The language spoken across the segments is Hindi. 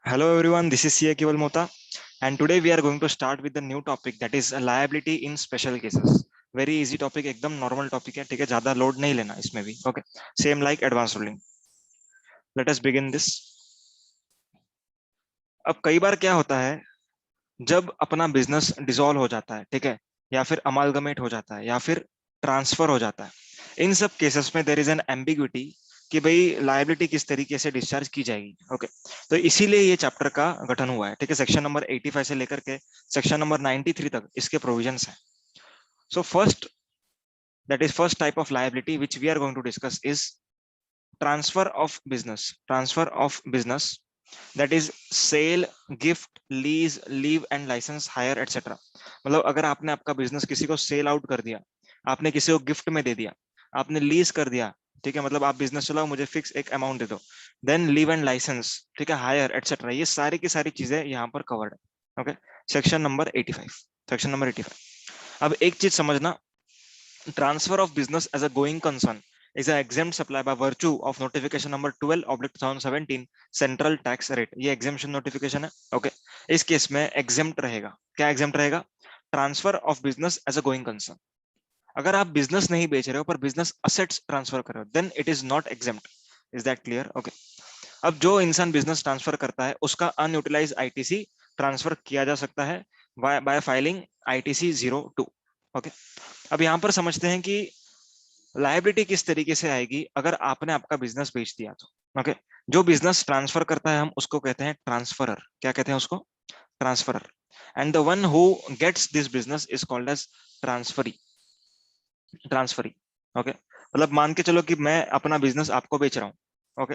Hello everyone, this is CA Keval Mota, and today we are going to start with the new topic that is liability in special cases. Very easy topic, एकदम normal topic है, ठीक है, ज्यादा load नहीं लेना इसमें भी, okay. Same like advanced ruling. Let us begin this. अब कई बार क्या होता है जब अपना बिजनेस डिसॉल्व हो जाता है, ठीक है, या फिर अमालगमेट हो जाता है या फिर ट्रांसफर हो जाता है, इन सब केसेस में देयर इज एन एम्बिग्विटी कि भाई लायबिलिटी किस तरीके से डिस्चार्ज की जाएगी। ओके, तो इसीलिए ये चैप्टर का गठन हुआ है, ठीक है। सेक्शन नंबर 85 से लेकर के सेक्शन नंबर 93 तक इसके प्रोविजंस हैं। So first, that is first type of liability which we are going to discuss is transfer of business, that is sale, gift, lease, leave and licence, hire et cetera. मतलब अगर आपने आपका बिजनेस किसी को सेल आउट कर दिया, आपने किसी को गिफ्ट में दे दिया, आपने लीज कर दिया, ठीक है, मतलब आप बिजनेस चलाओ, मुझे फिक्स एक अमाउंट दे दो, देन लीव एंड लाइसेंस, ठीक है, हायर एटसेट्रा, ये सारी की सारी चीजें यहाँ पर कवर्ड है। Okay, section number 85, section number 85। अब एक चीज समझना, transfer of business as a going concern is an exempt supply by virtue of notification number 12/2017 central tax rate। ये exemption notification है। ओके, इस केस में exempt रहेगा। क्या exempt रहेगा? Transfer of business as a going concern. अगर आप बिजनेस नहीं बेच रहे हो पर बिजनेस असेट्स ट्रांसफर कर रहे हो, then it is not exempt. Is that clear? Okay. अब जो इंसान बिजनेस ट्रांसफर करता है उसका अनयूटिलाइज आईटीसी ट्रांसफर किया जा सकता है बाय फाइलिंग ITC-02। ओके, अब यहां पर समझते हैं कि लायबिलिटी किस तरीके से आएगी अगर आपने आपका बिजनेस बेच दिया तो। ओके, जो बिजनेस ट्रांसफर करता है हम उसको कहते हैं ट्रांसफरर। क्या कहते हैं उसको? Transferor. And the one who gets this business is called as transferee. Transferee. Okay, मतलब मान के चलो कि मैं अपना बिजनेस आपको बेच रहा हूँ। ओके,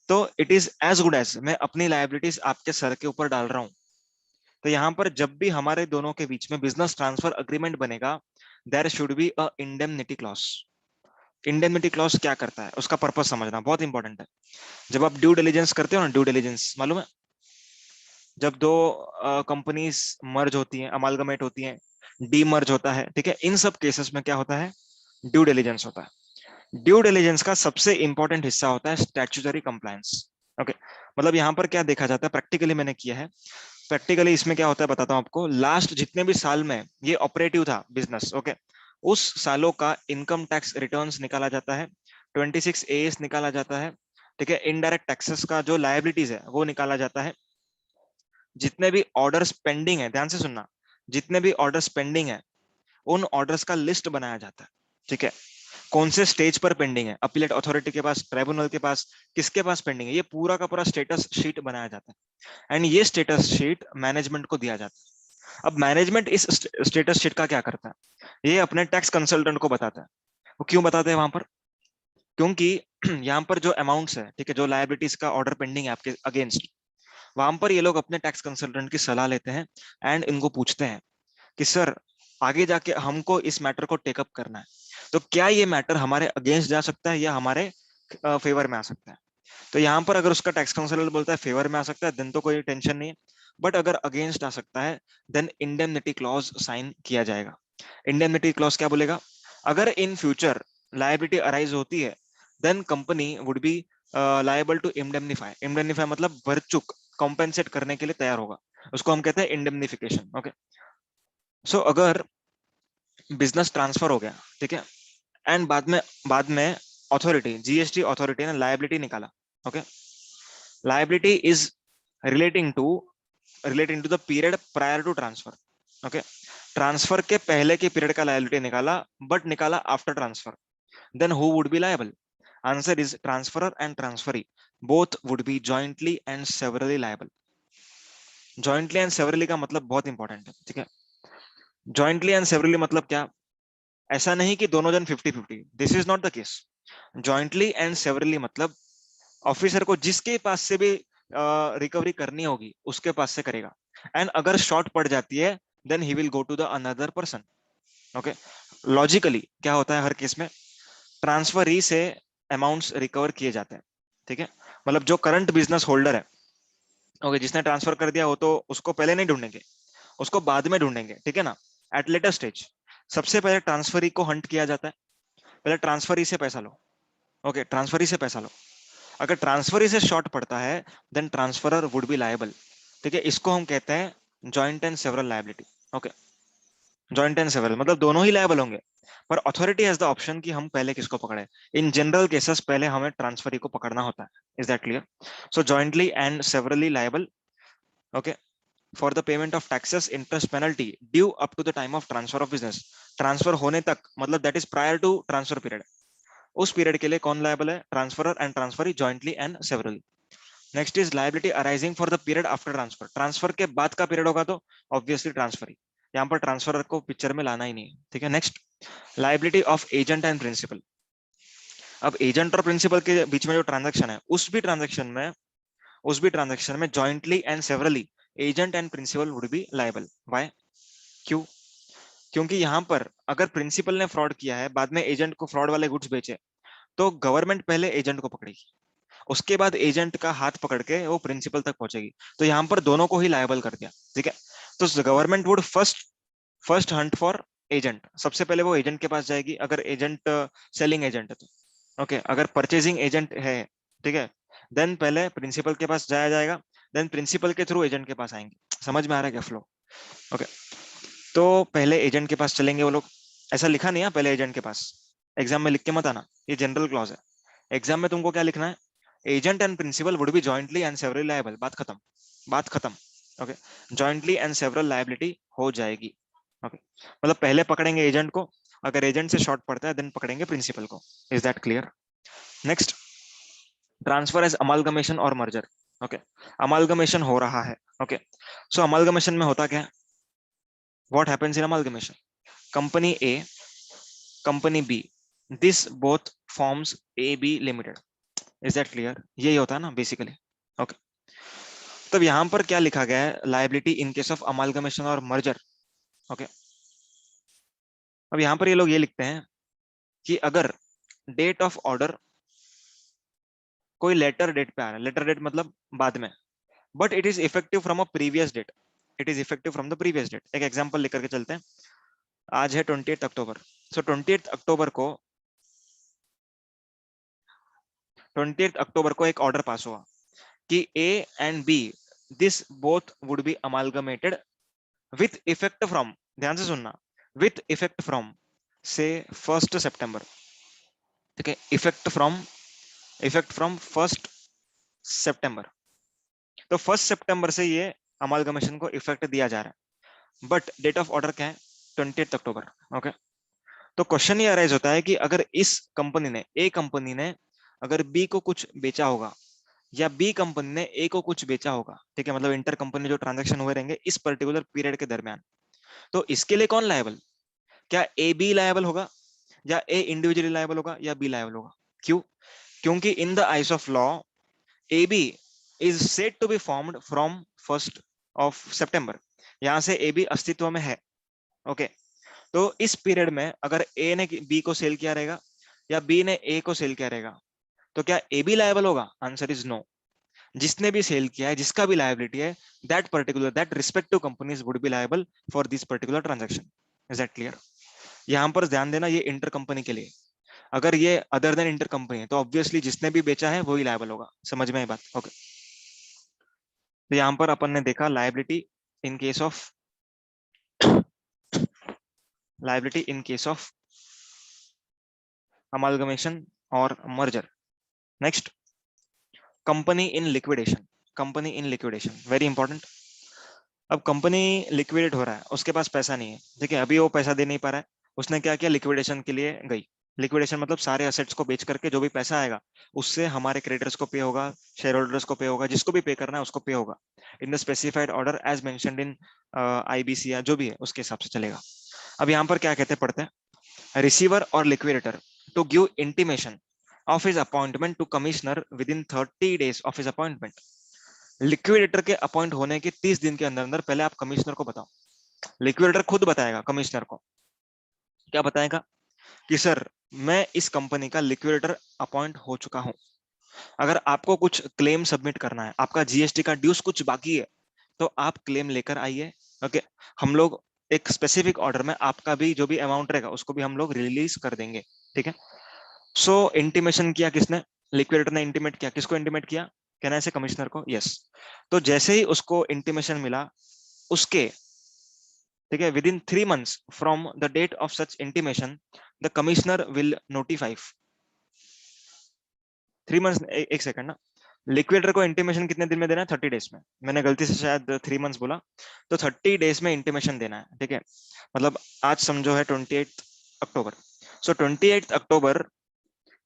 तो it is as good as मैं अपनी लायबिलिटीज आपके सर के ऊपर डाल रहा हूँ। तो यहाँ पर जब भी हमारे दोनों के बीच में बिजनेस ट्रांसफर अग्रीमेंट बनेगा, there should be a indemnity clause. Indemnity clause क्या करता है, उसका पर्पस समझना बहुत इंपॉर्टेंट है। जब आप ड्यू डिलिजेंस करते हो ना, ड्यू डिलिजेंस मालूम है, जब दो कंपनीज मर्ज होती हैं, अमालगमेट होती हैं, डी मर्ज होता है, ठीक है, इन सब केसेस में क्या होता है? ड्यू डिलिजेंस होता है। ड्यू डिलिजेंस का सबसे इंपॉर्टेंट हिस्सा होता है स्टैट्यूटरी कंप्लायंस। ओके, मतलब यहाँ पर क्या देखा जाता है, प्रैक्टिकली मैंने किया है। प्रैक्टिकली इसमें क्या होता है बताता हूँ आपको। लास्ट जितने भी साल में ये ऑपरेटिव था बिजनेस, ओके, उस सालों का इनकम टैक्स रिटर्न्स निकाला जाता है, 26 AS निकाला जाता है, ठीक है, इनडायरेक्ट टैक्सेस का जो लायबिलिटीज है वो निकाला जाता है, जितने भी ऑर्डर्स पेंडिंग है, ध्यान से सुनना, जितने भी ऑर्डर्स पेंडिंग है उन ऑर्डर्स का लिस्ट बनाया जाता है, ठीक है, कौन से स्टेज पर पेंडिंग है, अपीलेट अथॉरिटी के पास, ट्राइब्यूनल के पास, किसके पास पेंडिंग है, ये पूरा का पूरा स्टेटस शीट बनाया जाता है। एंड ये स्टेटस शीट मैनेजमेंट को दिया जाता है। अब मैनेजमेंट इस स्टेटस शीट का क्या करता है? ये अपने टैक्स कंसल्टेंट को बताता है। वो क्यों बताते हैं वहां पर? क्योंकि यहाँ पर जो अमाउंट्स है, ठीक है, जो लायबिलिटीज का ऑर्डर पेंडिंग है आपके अगेंस्ट, वहां पर ये लोग अपने टैक्स कंसल्टेंट की सलाह लेते हैं एंड इनको पूछते हैं कि सर, आगे जाके हमको इस मैटर को टेकअप करना है, तो क्या ये मैटर हमारे अगेंस्ट जा सकता है या हमारे फेवर में आ सकता है? तो यहाँ पर अगर उसका टैक्स काउंसलर बोलता है फेवर में आ सकता है, देन तो कोई टेंशन नहीं है। बट अगर अगेंस्ट आ सकता है, देन इंडेमनिटी क्लॉज साइन किया जाएगा। इंडेमनिटी क्लॉज क्या बोलेगा? अगर इन फ्यूचर लायबिलिटी अराइज होती है, then company would be liable to indemnify. Indemnify मतलब भर चुक, कॉम्पेंसेट करने के लिए तैयार होगा, उसको हम कहते हैं इंडेमनिफिकेशन। ओके, सो अगर बिजनेस ट्रांसफर हो गया, ठीक है, एंड बाद में अथॉरिटी, जीएसटी अथॉरिटी ने लायबिलिटी निकाला। Okay, liability is relating to the period prior to transfer। Okay, transfer के पहले के पीरियड का लायबिलिटी निकाला, बट निकाला after transfer, then who would be liable? Answer is transferor and transferee both would be jointly and severally liable. Jointly and severally का मतलब बहुत इंपॉर्टेंट है, ठीक है। जॉइंटली एंड सेवरली मतलब क्या? ऐसा नहीं कि दोनों जन 50-50, this is not the case. Jointly and severally मतलब ऑफिसर को जिसके पास से भी रिकवरी करनी होगी उसके पास से करेगा, एंड अगर शॉर्ट पड़ जाती है then he will go to the another person. Okay, logically क्या होता है हर केस में? ट्रांसफरी से अमाउंट्स रिकवर किए जाते हैं, ठीक है, मतलब जो करंट बिजनेस होल्डर है, ओके, जिसने ट्रांसफर कर दिया हो तो उसको पहले नहीं ढूंढेंगे, उसको बाद में ढूंढेंगे, ठीक है ना, एट लेटर स्टेज। सबसे पहले ट्रांसफरी को हंट किया जाता है, पहले ट्रांसफरी से पैसा लो। ओके, ट्रांसफरी से पैसा लो, अगर ट्रांसफरी से शॉर्ट पड़ता है then transferor would be liable. ठीक है, इसको हम कहते हैं joint and several liability. Okay, joint and several मतलब दोनों ही लायबल होंगे, पर अथॉरिटी हैज द ऑप्शन कि हम पहले किसको पकड़े। इन जनरल केसेस पहले हमें ट्रांसफरी को पकड़ना होता है। Is that clear? So jointly and severally liable, okay, for the payment of taxes interest penalty due up to the time of transfer of business. Transfer होने तक मतलब that is prior to transfer period, उस पीरियड के लिए कौन लायबल है? Transferor and transferee jointly and severally. Next is liability arising for the period after transfer. Transfer के बाद का पीरियड होगा तो ऑब्वियसली ट्रांसफरी, यहाँ पर ट्रांसफर को पिक्चर में लाना ही नहीं है। ठीक है, next liability of agent and principal. अब एजेंट और प्रिंसिपल के बीच में जो ट्रांजेक्शन है उस भी ट्रांजेक्शन में jointly and severally agent and principal would be liable. Why? क्यों? क्योंकि यहाँ पर अगर प्रिंसिपल ने फ्रॉड किया है, बाद में एजेंट को फ्रॉड वाले गुड्स बेचे, तो गवर्नमेंट पहले एजेंट को पकड़ेगी, उसके बाद एजेंट का हाथ पकड़ के वो प्रिंसिपल तक पहुंचेगी। तो यहाँ पर दोनों को ही लायबल कर दिया। ठीक है, तो government would first first Hunt for agent, सबसे पहले वो एजेंट के पास जाएगी, अगर एजेंट सेलिंग एजेंट है तो। ओके, अगर परचेजिंग एजेंट है, ठीक है, देन पहले प्रिंसिपल के पास जाया जाएगा, देन प्रिंसिपल के थ्रू एजेंट के पास आएंगे। समझ में आ रहा है क्या फ्लो? ओके, तो पहले एजेंट के पास चलेंगे वो लोग। ऐसा लिखा नहीं है पहले एजेंट के पास, एग्जाम में लिख के मत आना, ये जनरल क्लॉज है। एग्जाम में तुमको क्या लिखना है? Agent and principal would be jointly and severally liable. बात खत्म, बात खत्म। Okay, jointly and several liability हो जाएगी। ओके, मतलब पहले पकड़ेंगे एजेंट को, अगर एजेंट से शॉर्ट पड़ता है देन पकड़ेंगे प्रिंसिपल को। Is that clear? Next, transfer as amalgamation और मर्जर। ओके, अमालगमेशन हो रहा है। ओके, सो अमालगमेशन में होता क्या है? What happens in amalgamation? Company A, company B, this both forms A B limited. Is that clear? यही होता है ना बेसिकली। ओके, तब यहां पर क्या लिखा गया है? Liability in case of amalgamation और मर्जर। ओके, अब यहां पर ये लोग ये लिखते हैं कि अगर डेट ऑफ ऑर्डर कोई लेटर डेट पे आ रहा है, लेटर डेट मतलब बाद में, but it is effective from a previous date, it is effective from the previous date. एक एग्जांपल लेकर के चलते हैं। आज है 28 अक्टूबर, सो 28 अक्टूबर को 28 अक्टूबर को एक ऑर्डर पास हुआ कि A and B this both would be amalgamated with effect from, ध्यान से सुनना, विथ इफेक्ट फ्रॉम से 1 सितंबर। ठीक है, इफेक्ट फ्रॉम 1 सितंबर। तो 1 सितंबर से ये अमालगमेशन को इफेक्ट दिया जा रहा है, बट डेट ऑफ ऑर्डर क्या है? 28 अक्टूबर। ओके, तो क्वेश्चन ये अराइज होता है कि अगर इस कंपनी ने, ए कंपनी ने अगर बी को कुछ बेचा होगा, या बी कंपनी ने ए को कुछ बेचा होगा, ठीक है, मतलब इंटर कंपनी जो ट्रांजैक्शन हुए रहेंगे इस पर्टिकुलर पीरियड के दरमियान, तो इसके लिए कौन लायबल? क्या ए बी लायबल होगा, या ए इंडिविजुअली लायबल होगा, या बी लायबल होगा? क्यों? क्योंकि in the eyes of law A B is said to be formed from 1 September, यहां से ए बी अस्तित्व में है। ओके, तो इस पीरियड में अगर ए ने बी को सेल किया रहेगा, या बी ने ए को सेल किया रहेगा, तो क्या ए बी लायबल होगा? Answer is no. जिसने भी सेल किया है, जिसका भी लायबिलिटी है, that respective companies would be liable for this particular transaction. Is that clear? यहां पर ध्यान देना, ये इंटर कंपनी के लिए, अगर ये अदर देन इंटर कंपनी है तो ऑब्वियसली जिसने भी बेचा है वही लायबल होगा। समझ में आई बात? ओके, तो यहां पर अपन ने देखा liability in case of amalgamation और merger. Next, company in liquidation. Company in liquidation very important. अब कंपनी लिक्विडेट हो रहा है, उसके पास पैसा नहीं है, ठीक है, अभी वो पैसा दे नहीं पा रहा है, उसने क्या किया? लिक्विडेशन के लिए गई। लिक्विडेशन मतलब सारे असेट्स को बेच करके जो भी पैसा आएगा उससे हमारे क्रेडिटर्स को पे होगा, शेयर होल्डर्स को पे होगा, जिसको भी पे करना है उसको पे होगा, in the specified order as mentioned in IBC या जो भी है उसके हिसाब से चलेगा। अब यहाँ पर क्या कहते पढ़ते हैं? रिसीवर और liquidator to give intimation of his appointment to commissioner within 30 days of his appointment. Liquidator के अपॉइंट होने के 30 दिन के अंदर अंदर पहले आप कमिश्नर को बताओ। लिक्विडेटर खुद बताएगा कमिश्नर को, क्या बताएगा? कि सर मैं इस कंपनी का लिक्विडेटर अपॉइंट हो चुका हूं, अगर आपको कुछ क्लेम सबमिट करना है, आपका जीएसटी का ड्यूज कुछ बाकी है, तो आप क्लेम लेकर आइए। ओके, हम लोग एक स्पेसिफिक ऑर्डर में आपका भी जो भी अमाउंट रहेगा उसको भी हम लोग रिलीज कर देंगे। ठीक है, सो इंटीमेशन किया किसने? लिक्विडेटर ने इंटीमेट किया, किसको इंटीमेट किया, कहना ऐसे कमिश्नर को, यस। तो जैसे ही उसको इंटीमेशन मिला उसके, ठीक है, within 3 months from the date of such intimation the commissioner will notify. 3 months, एक सेकंड ना, लिक्विडेटर को इंटीमेशन कितने दिन में देना है, 30 days में। मैंने गलती से शायद 3 months बोला, तो 30 days में इंटीमेशन देना है, ठीक है। मतलब आज समझो है 28 अक्टूबर, सो 28 अक्टूबर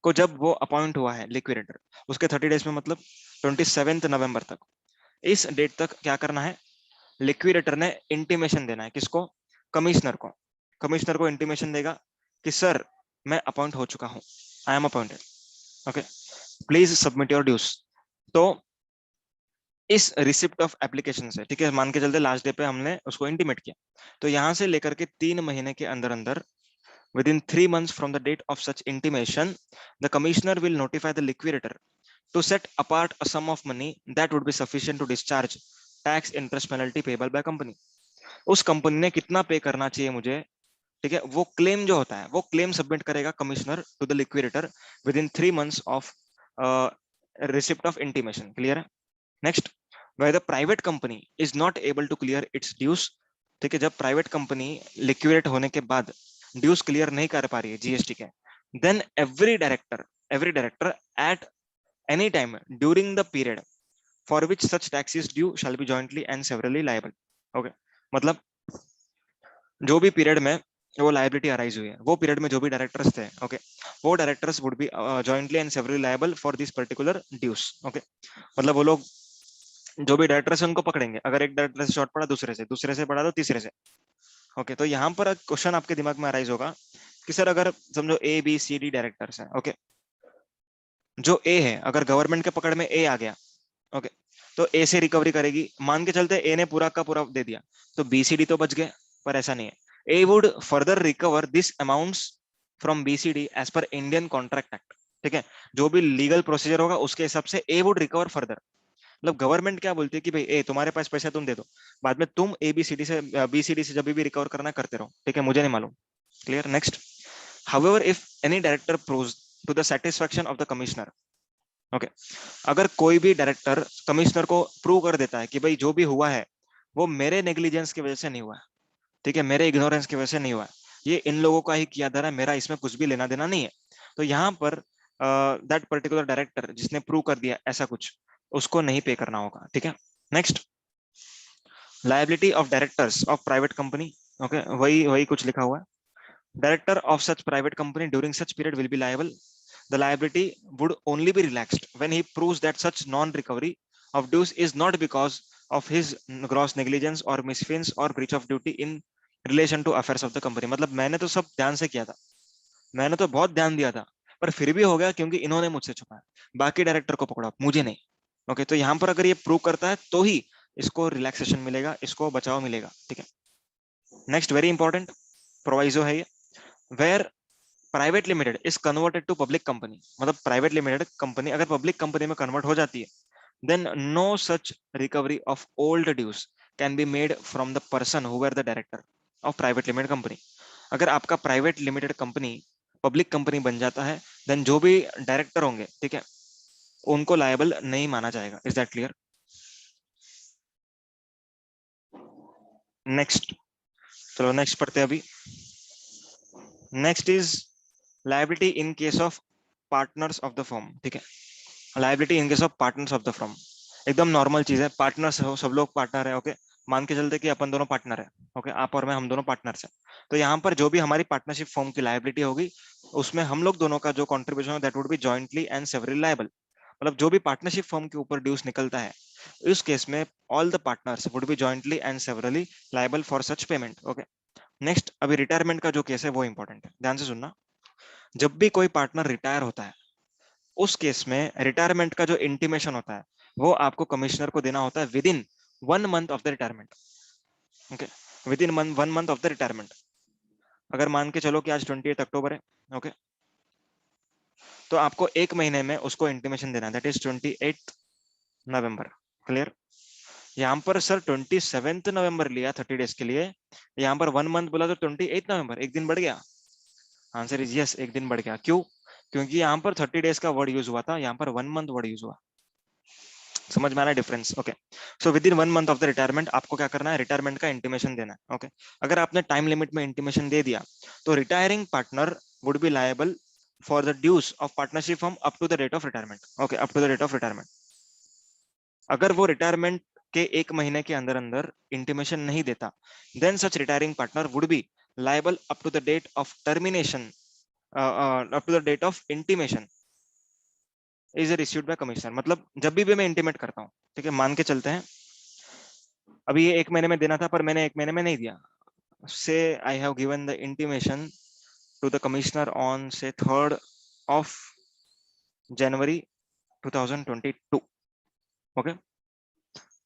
को जब वो अपॉइंट हुआ है लिक्विडेटर, उसके 30 days में मतलब 27 नवंबर तक, इस डेट तक क्या करना है, लिक्विडेटर ने इंटीमेशन देना है, किसको, कमिश्नर को। कमिश्नर को इंटीमेशन देगा कि सर मैं अपॉइंट हो चुका हूं, I am appointed, okay, please submit your dues. तो इस रिसिप्ट ऑफ एप्लीकेशन से, ठीक है, मान के चलते लास्ट डे पे हमने उसको इंटीमेट किया, तो यहां से लेकर के 3 महीने के अंदर अंदर, within 3 months from the date of such intimation, the commissioner will notify the liquidator to set apart a sum of money that would be sufficient to discharge tax interest penalty payable by company। उस कंपनी ने कितना पे करना चाहिए मुझे, ठीक है, वो क्लेम जो होता है वो क्लेम सबमिट करेगा commissioner to the liquidator within 3 months of receipt of intimation. Clear है? Next, where the private company is not able to clear its dues, ठीक है, जब प्राइवेट कंपनी लिक्विडेट होने के बाद ड्यूज क्लियर नहीं कर पा रही है जीएसटी के, then every director at any time during the period for which such tax is due shall be jointly and severally liable. Okay, मतलब जो भी पीरियड में वो लायबिलिटी अराइज हुई है, वो पीरियड में जो भी डायरेक्टर्स थे, ओके, वो directors would be jointly and severally liable for this particular dues. Okay, मतलब वो लोग जो भी डायरेक्टर है उनको पकड़ेंगे, अगर एक डायरेक्टर से शॉर्ट पड़ा दूसरे से पड़ा तो तीसरे से। ओके, तो यहाँ पर क्वेश्चन आपके दिमाग में अराइज होगा कि सर अगर समझो A B C D directors हैं, ओके, जो ए है अगर गवर्नमेंट के पकड़ में ए आ गया, ओके, तो ए से रिकवरी करेगी, मान के चलते ए ने पूरा का पूरा दे दिया, तो बी सी डी तो बच गए, पर ऐसा नहीं है। A would further recover this amounts from B C D as per Indian contract act, ठीक है, जो भी लीगल प्रोसीजर होगा उसके हिसाब से ए वुड रिकवर फर्दर। मतलब गवर्नमेंट क्या बोलती है कि भाई ए तुम्हारे पास पैसा तुम दे दो, बाद में तुम बीसीडी से जब भी रिकवर करना करते रहो, ठीक है, मुझे नहीं मालूम। Clear? Next, however if any director proves to the satisfaction of the commissioner, okay, अगर कोई भी डायरेक्टर कमिश्नर को प्रूव कर देता है कि भाई जो भी हुआ है वो मेरे नेग्लिजेंस की वजह से नहीं हुआ है, ठीक है, मेरे इग्नोरेंस की वजह से नहीं हुआ है, ये इन लोगों का ही किया धरा है, मेरा इसमें कुछ भी लेना देना नहीं है, तो यहाँ पर दैट पर्टिकुलर डायरेक्टर जिसने प्रूव कर दिया ऐसा कुछ, उसको नहीं पे करना होगा, ठीक है। Next, liability of directors of private company, okay, वही वही कुछ लिखा हुआ है, director of such private company during such period will be liable, the liability would only be relaxed when he proves that such non-recovery of dues is not because of his gross negligence or misfeasance or breach of duty in relation to affairs of the company। मतलब मैंने तो सब ध्यान से किया था, मैंने तो बहुत ध्यान दिया था, पर फिर भी हो गया क्योंकि इन्होंने मुझसे छुपाया, बाकी डायरेक्टर को पकड़ा, मुझे नहीं। ओके, तो यहाँ पर अगर ये प्रूव करता है तो ही इसको रिलैक्सेशन मिलेगा, इसको बचाव मिलेगा, ठीक है। नेक्स्ट, वेरी इंपॉर्टेंट प्रोवाइजो है ये, where private limited is converted to public company, मतलब प्राइवेट लिमिटेड कंपनी अगर पब्लिक कंपनी में कन्वर्ट हो जाती है, then no such recovery of old dues can be made from the person who were the director of private limited company. अगर आपका private limited company public company बन जाता है, देन जो भी डायरेक्टर होंगे, ठीक है, उनको लायबल नहीं माना जाएगा। Is that clear? नेक्स्ट, चलो नेक्स्ट पढ़ते हैं अभी। Next is liability in case of partners of the firm, ठीक है, liability in case of partners of the firm, एकदम नॉर्मल चीज है, पार्टनर्स हो, सब लोग पार्टनर है, ओके, मान के चलते कि अपन दोनों पार्टनर है, ओके, आप और मैं हम दोनों पार्टनर्स हैं, तो यहाँ पर जो भी हमारी पार्टनरशिप फर्म की लायबिलिटी होगी उसमें हम लोग दोनों का जो कॉन्ट्रीब्यूशन है that would be jointly and severally liable. मतलब जो भी पार्टनरशिप फर्म के ऊपर ड्यूज निकलता है इस केस में all the partners would be jointly and severally liable for such payment. Okay, next, अभी रिटायरमेंट का जो केस है वो इंपॉर्टेंट है, ध्यान से सुनना। जब भी कोई पार्टनर रिटायर होता है उस केस में रिटायरमेंट का जो इंटीमेशन होता है वो आपको कमिश्नर को देना होता है with in 1 month of the retirement. Okay, with in 1 month of the retirement. अगर मान के चलो कि आज 28 अक्टूबर है, ओके, तो आपको 1 महीने में उसको इंटीमेशन देना है, दैट इज 28 नवंबर। क्लियर? यहाँ पर सर 27 नवंबर लिया 30 days के लिए, यहाँ पर 1 month बोला तो 28 नवंबर, एक दिन बढ़ गया। आंसर इज यस, एक दिन बढ़ गया। क्यों? क्योंकि यहाँ पर 30 डेज का वर्ड यूज हुआ था, यहाँ पर 1 मंथ वर्ड यूज हुआ। समझ में आ रहा है difference? Okay, so with in 1 month of the retirement आपको क्या करना है, रिटायरमेंट का इंटीमेशन देना है। ओके, अगर आपने टाइम लिमिट में इंटीमेशन दे दिया तो retiring partner would be liable for the dues of partnership firm up to the date of retirement. Okay, up to the date of retirement. अगर वो रिटायरमेंट के 1 महीने के अंदर अंदर इंटीमेशन नहीं देता, then such retiring partner would be liable up to the date of termination, up to the date of intimation is issued by commissioner. मतलब जब भी मैं इंटीमेट करता हूँ, ठीक है, मान के चलते हैं अभी ये 1 महीने में देना था पर मैंने 1 महीने में नहीं दिया, say I have given the intimation to the commissioner on say 3rd of January 2022। Okay,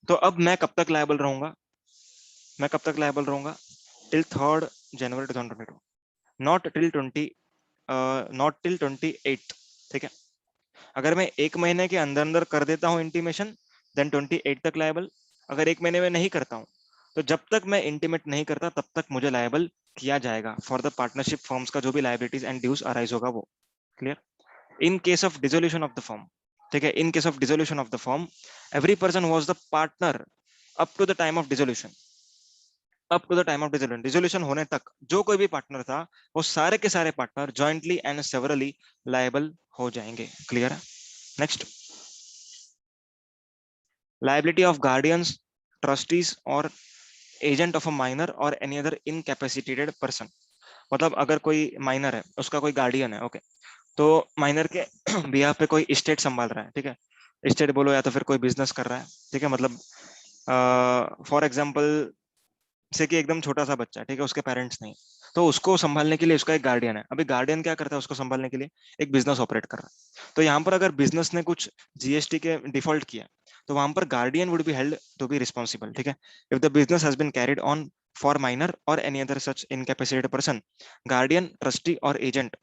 तो अब मैं कब तक लायबल रहूंगा, मैं कब तक लायबल रहूंगा, till 3rd January 2022, not till 28। ठीक है, अगर मैं 1 महीने के अंदर अंदर कर देता हूं इंटीमेशन, देन 28 तक लायबल। अगर 1 महीने में नहीं करता हूं, तो जब तक मैं इंटीमेट नहीं करता तब तक मुझे लायबल किया जाएगा फॉर द पार्टनरशिप फॉर्म्स का जो भी लाइबिलिटीज एंड ड्यूज अराइज होगा वो। Clear? In case of dissolution of the form, ठीक है, in case of dissolution of the form, every person was the partner up to the time of dissolution, up to the time of dissolution, dissolution होने तक जो कोई भी पार्टनर था वो सारे के सारे partner jointly and severally liable हो जाएंगे। क्लियर है? Next, liability of guardians, trustees or agent of a minor or any other incapacitated person। मतलब अगर कोई माइनर है, उसका कोई गार्डियन है, ओके, तो माइनर के बिहाफ पे कोई स्टेट संभाल रहा है, ठीक है, स्टेट बोलो या तो फिर कोई बिजनेस कर रहा है, ठीक है, मतलब फॉर एग्जांपल से कि एकदम छोटा सा बच्चा है, ठीक है, उसके पेरेंट्स नहीं, तो उसको संभालने के लिए उसका एक गार्डियन है। अभी गार्डियन क्या करता है, उसको संभालने के लिए एक बिजनेस ऑपरेट कर रहा है। तो यहाँ पर अगर बिजनेस ने कुछ जीएसटी के डिफॉल्ट किया, तो वहां पर guardian would be held to be responsible. ठीक है, if the business has been carried on for minor और any other such incapacitated person, guardian, trustee और agent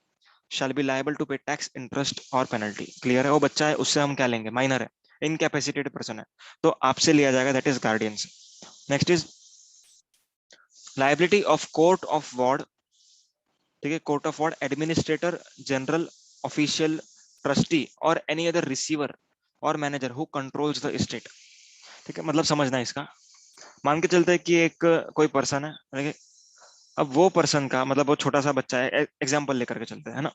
shall be liable to pay tax, interest और पेनल्टी। क्लियर है? वो बच्चा है, उससे हम क्या लेंगे, माइनर है, इनकैपेसिटेड पर्सन है, तो आपसे लिया जाएगा, that is guardians. Next is liability of court of ward, ठीक है, court of ward, administrator general, official, trustee और एनी अदर रिसीवर और manager who controls the state. ठीक है, मतलब समझना इसका, मान के चलते हैं कि एक कोई पर्सन है, ठीक है, अब वो पर्सन का मतलब वो छोटा सा बच्चा है, एग्जाम्पल लेकर के चलते हैं ना,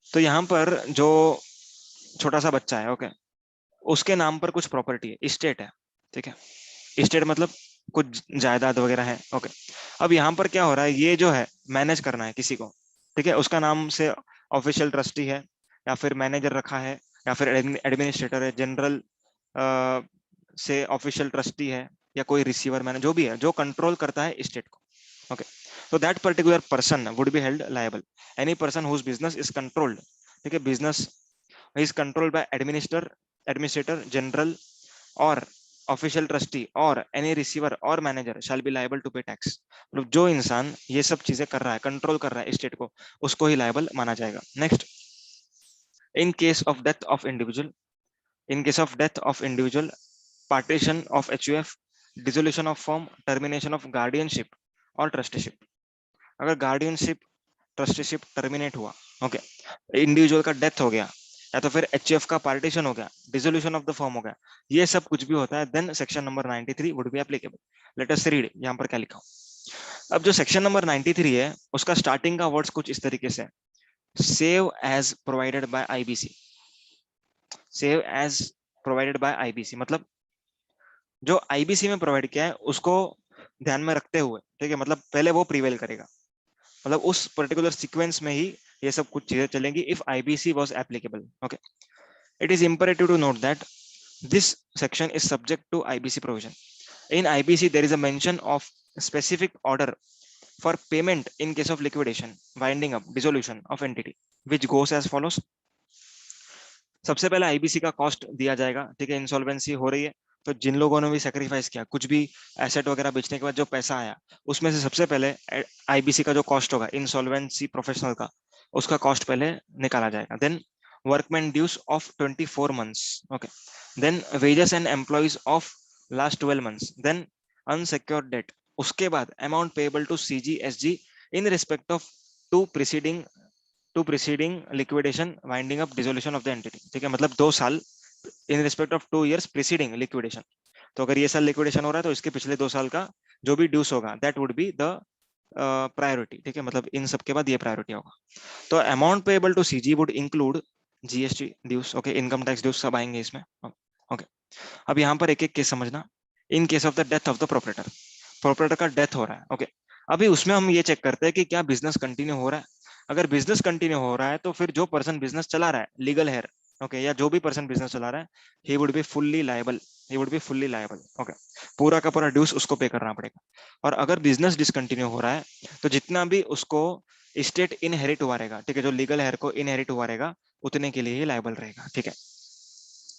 तो यहाँ पर जो छोटा सा बच्चा है, ओके, उसके नाम पर कुछ प्रॉपर्टी है, स्टेट है, ठीक है, स्टेट मतलब कुछ जायदाद वगैरह है, ओके। अब यहाँ पर क्या हो रहा है, ये जो है मैनेज करना है किसी को, ठीक है, उसका नाम से ऑफिशियल ट्रस्टी है या फिर मैनेजर रखा है या फिर एडमिनिस्ट्रेटर है, जनरल से ऑफिशियल ट्रस्टी है या कोई रिसीवर मैनेजर जो भी है जो कंट्रोल करता है स्टेट को। Okay, so that particular person would be held liable, any person whose business is controlled, ठीक है, business is controlled by administrator general or official trustee और एनी रिसीवर और manager shall be liable to pay tax. मतलब जो इंसान ये सब चीजें कर रहा है, कंट्रोल कर रहा है स्टेट को, उसको ही लायबल माना जाएगा। Next, in case of death of individual, in case of death of individual, partition of HUF, dissolution of form, termination of guardianship और ट्रस्टीशिप। अगर गार्डियनशिप ट्रस्टीशिप टर्मिनेट हुआ, ओके, इंडिविजुअल का डेथ हो गया या तो फिर एचएफ का पार्टीशन हो गया, डिसोल्यूशन ऑफ द फॉर्म हो गया, ये सब कुछ भी होता है, then section number 93 would be applicable. Let us read यहाँ पर क्या लिखा हूं। अब जो सेक्शन नंबर 93 है उसका स्टार्टिंग का वर्ड्स कुछ इस तरीके से, save as provided by IBC, save as provided by IBC मतलब जो आईबीसी में प्रोवाइड किया है उसको ध्यान में रखते हुए, ठीक है, मतलब पहले वो प्रिवेल करेगा, मतलब उस पर्टिकुलर सीक्वेंस में ही ये सब कुछ चीजें चलेंगी if IBC was applicable. Okay, it is imperative to note that this section is subject to IBC provision. In IBC there is a mention of specific order for payment in case of liquidation, winding up, dissolution of entity, which goes as follows. सबसे पहले आईबीसी का कॉस्ट दिया जाएगा, ठीक है, इंसॉल्वेंसी हो रही है तो जिन लोगों ने भी सेक्रीफाइस किया, कुछ भी एसेट वगैरह बेचने के बाद जो पैसा आया, उसमें से सबसे पहले आईबीसी का जो कॉस्ट होगा इंसॉल्वेंसी प्रोफेशनल का, उसका कॉस्ट पहले निकाला जाएगा। Then workman dues of 24 months, okay, then wages and employees of last 12 months, then unsecured debt, उसके बाद amount payable to CG SG in respect of two two preceding liquidation winding up dissolution of the entity. ठीक है, मतलब 2 साल in respect of 2 years preceding liquidation. तो अगर ये साल लिक्विडेशन हो रहा है तो इसके पिछले 2 साल का जो भी ड्यूस होगा that would be the priority. ठीक है, मतलब इन सब के बाद ये प्रायोरिटी होगा। तो amount payable to CG would include GST dues, okay, income tax dues सब आएंगे इसमें। ओके, अब यहाँ पर एक एक केस समझना। इन case of the death of the proprietor, proprietor का डेथ हो रहा है, ओके, अभी उसमें हम ये चेक करते हैं कि क्या बिजनेस कंटिन्यू हो रहा है। अगर बिजनेस कंटिन्यू हो रहा है तो फिर जो पर्सन बिजनेस चला रहा है, लीगल हेयर, ओके, या जो भी पर्सन बिजनेस चला रहा है, he would be fully liable, he would be fully liable, okay, पूरा का पूरा ड्यूस उसको पे करना पड़ेगा। और अगर बिजनेस डिसकंटिन्यू हो रहा है तो जितना भी उसको स्टेट इनहेरिट हुआ रहेगा, ठीक है, जो लीगल हेयर को इनहेरिट हुआ रहेगा उतने के लिए ही लायबल रहेगा। ठीक है,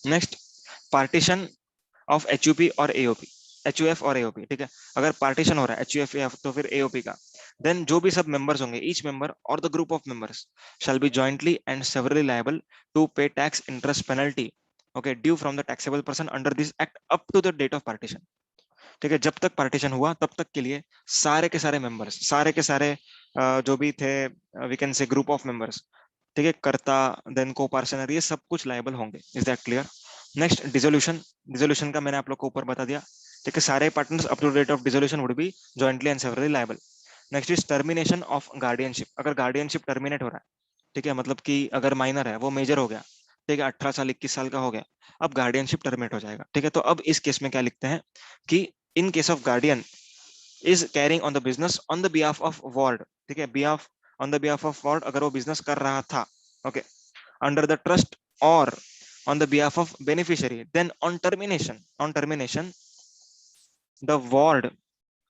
नेक्स्ट, पार्टीशन ऑफ एचयूपी और एओपी, एचयूएफ और एओपी। ठीक है, अगर पार्टीशन हो रहा है एचयूएफ तो फिर एओपी का, देन जो भी सब मेंबर्स होंगे, ईच मेंबर और the group of members shall be jointly and severally liable to pay tax interest penalty, okay, due from the taxable person under this act up to the date of partition. ठीक है, जब तक पार्टीशन हुआ तब तक के लिए सारे के सारे मेंबर्स, सारे के सारे जो भी थे, we can say group of members, ठीक है, कर्ता देन को पार्टनर, ये सब कुछ लायबल होंगे। Is that clear? Next, dissolution. Dissolution का मैंने आप लोग को ऊपर बता दिया। ठीक है, सारे partners up to date of dissolution would be jointly and severally liable. Next is termination of guardianship. अगर गार्डियनशिप टर्मिनेट हो रहा है, ठीक है, मतलब कि अगर माइनर है वो मेजर हो गया, ठीक है, 18 साल 21 साल का हो गया, अब गार्डियनशिप टर्मिनेट हो जाएगा। ठीक है, तो अब इस केस में क्या लिखते हैं कि इन case of guardian is carrying on the business on the behalf of ward, ठीक है, behalf on the behalf of ward, अगर वो बिजनेस कर रहा था, okay, under the trust or on the behalf of beneficiary, then on termination the ward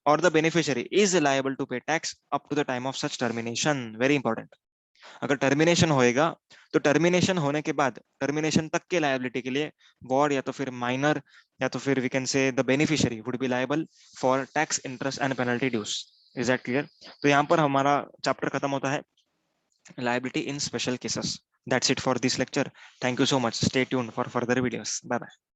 or the beneficiary is liable to pay tax up to the time of such termination. Very important. अगर टर्मिनेशन होएगा तो टर्मिनेशन होने के बाद टर्मिनेशन तक के लायबिलिटी के लिए वॉर्ड या तो फिर माइनर या तो फिर we can say the beneficiary would be liable for tax interest and penalty dues. Is that clear? तो यहाँ पर हमारा चैप्टर खत्म होता है, liability in special cases. That's it for this lecture. Thank you so much. Stay tuned for further videos. Bye bye.